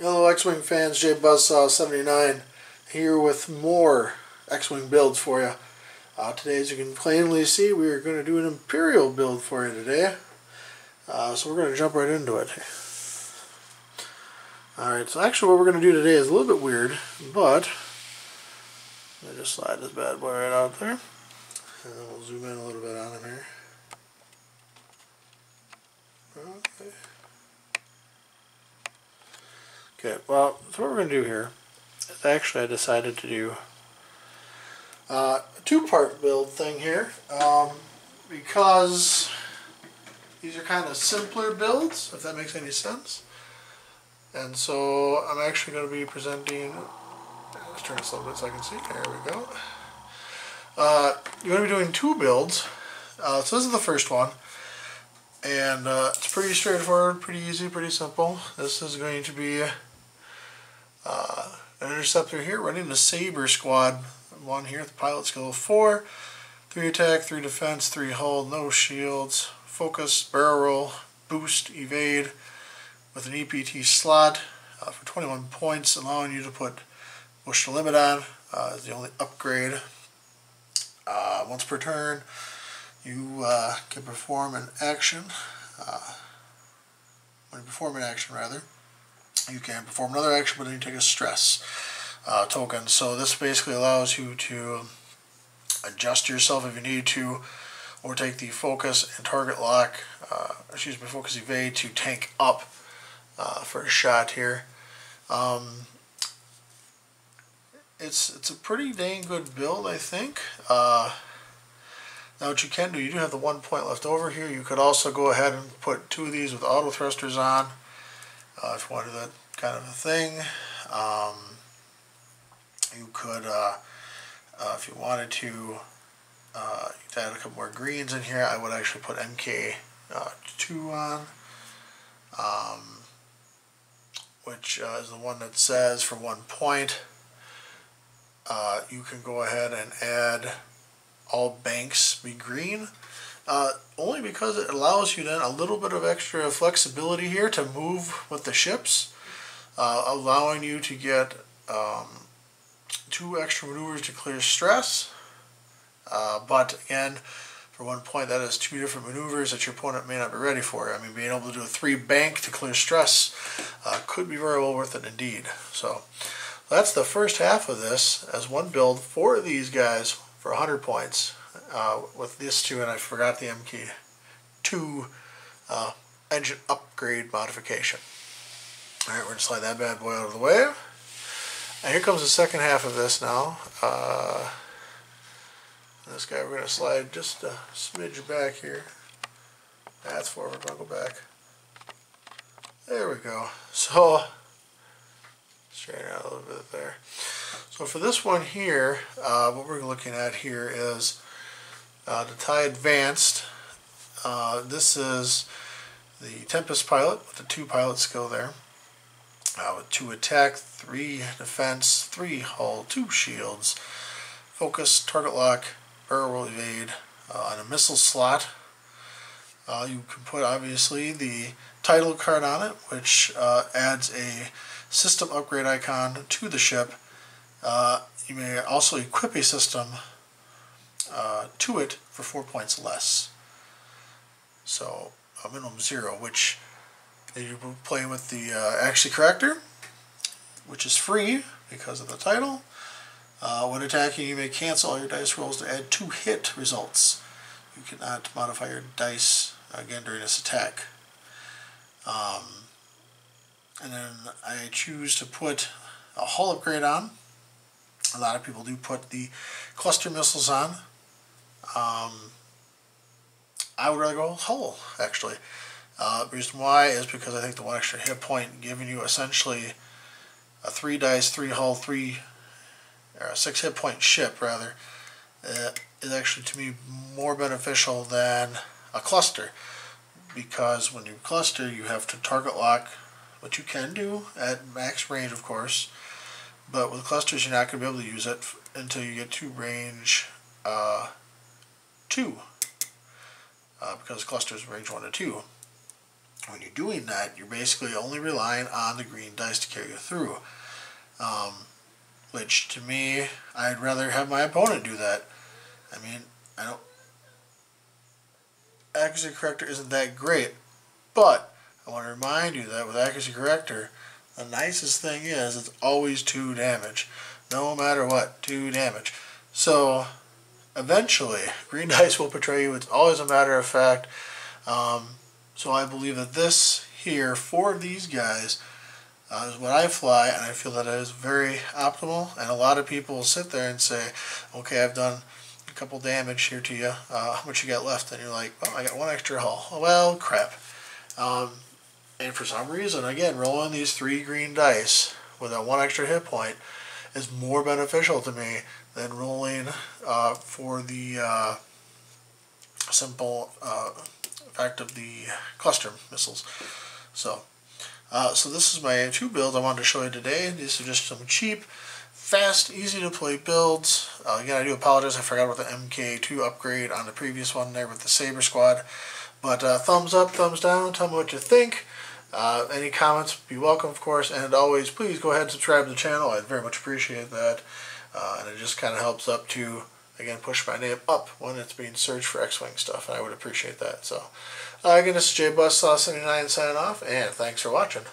Hello X-Wing fans, JBuzzsaw79 here with more X-Wing builds for you. Today, as you can plainly see, we are going to do an Imperial build for you today. So we're going to jump right into it. Alright, so actually what we're going to do today is a little bit weird, but let me just slide this bad boy right out there. And then we'll zoom in a little bit on him here. Okay. Okay, well, so what we're going to do here is actually I decided to do a two-part build thing here because these are kind of simpler builds, if that makes any sense. And so I'm actually going to be presenting, let's turn this a little bit so I can see, there we go. You're going to be doing two builds, so this is the first one. And it's pretty straightforward, pretty easy, pretty simple. This is going to be an interceptor here running the Saber squad. One here with the pilot skill of 4, 3 attack, 3 defense, 3 hold, no shields, focus, barrel roll, boost, evade with an EPT slot for 21 points, allowing you to put push the limit on is the only upgrade. Once per turn, you can perform an action. When you perform an action, rather, you can perform another action, but then you take a stress token. So this basically allows you to adjust yourself if you need to, or take the focus and target lock, focus evade to tank up for a shot here. It's a pretty dang good build, I think. Now what you can do, you do have the 1 point left over here. You could also go ahead and put 2 of these with auto thrusters on if you wanted that kind of a thing. You could, if you wanted to, you could add a couple more greens in here. I would actually put MK2 on, which is the one that says for 1 point, you can go ahead and add all banks be green, only because it allows you then a little bit of extra flexibility here to move with the ships, allowing you to get 2 extra maneuvers to clear stress. But again, for 1 point, that is 2 different maneuvers that your opponent may not be ready for. I mean, being able to do a 3 bank to clear stress could be very well worth it indeed. So that's the first half of this as one build for these guys for 100 points with this 2, and I forgot the MK2 engine upgrade modification. Alright, we're going to slide that bad boy out of the way. And here comes the second half of this now. This guy we're going to slide just a smidge back here. That's forward, I'll go back. There we go. So, straighten out a little bit there. So for this one here, what we're looking at here is the TIE Advanced. This is the Tempest pilot with the 2 pilot skill there. With 2 attack, 3 defense, 3 hull, 2 shields, focus, target lock, barrel roll evade, and a missile slot. You can put obviously the title card on it, which adds a system upgrade icon to the ship. You may also equip a system to it for 4 points less. So a minimum 0, which you're playing with the actually character, which is free because of the title. When attacking, you may cancel all your dice rolls to add 2 hit results. You cannot modify your dice again during this attack. And then I choose to put a hull upgrade on. A lot of people do put the cluster missiles on. I would rather go hull, actually. The reason why is because I think the 1 extra hit point giving you essentially a 3 dice, 3 hull, 6 hit point ship, rather, is actually to me more beneficial than a cluster. Because when you cluster, you have to target lock, which you can do at max range, of course. But with clusters, you're not going to be able to use it until you get to range 2. Because clusters range 1 to 2. when you're doing that, you're basically only relying on the green dice to carry you through. Which, to me, I'd rather have my opponent do that. I mean, accuracy corrector isn't that great, but I want to remind you that with accuracy corrector, the nicest thing is it's always 2 damage. No matter what, 2 damage. So, eventually, green dice will betray you. It's always a matter of fact. So I believe that this here, for these guys, is what I fly, and I feel that it is very optimal. And a lot of people will sit there and say, okay, I've done a couple damage here to you. How much you got left? And you're like, well, I got 1 extra hull. Well, crap. And for some reason, again, rolling these 3 green dice with that 1 extra hit point is more beneficial to me than rolling for the simple effect of the cluster missiles. So this is my 2 builds I wanted to show you today. These are just some cheap, fast, easy to play builds. Again, I do apologize, I forgot about the MK2 upgrade on the previous one there with the Saber squad. But thumbs up, thumbs down, tell me what you think. Any comments, be welcome, of course. And always, please go ahead and subscribe to the channel. I'd very much appreciate that. And it just kind of helps up to, again, push my name up when it's being searched for X-Wing stuff. And I would appreciate that. So, again, this is JBuzzSaw79 signing off, and thanks for watching.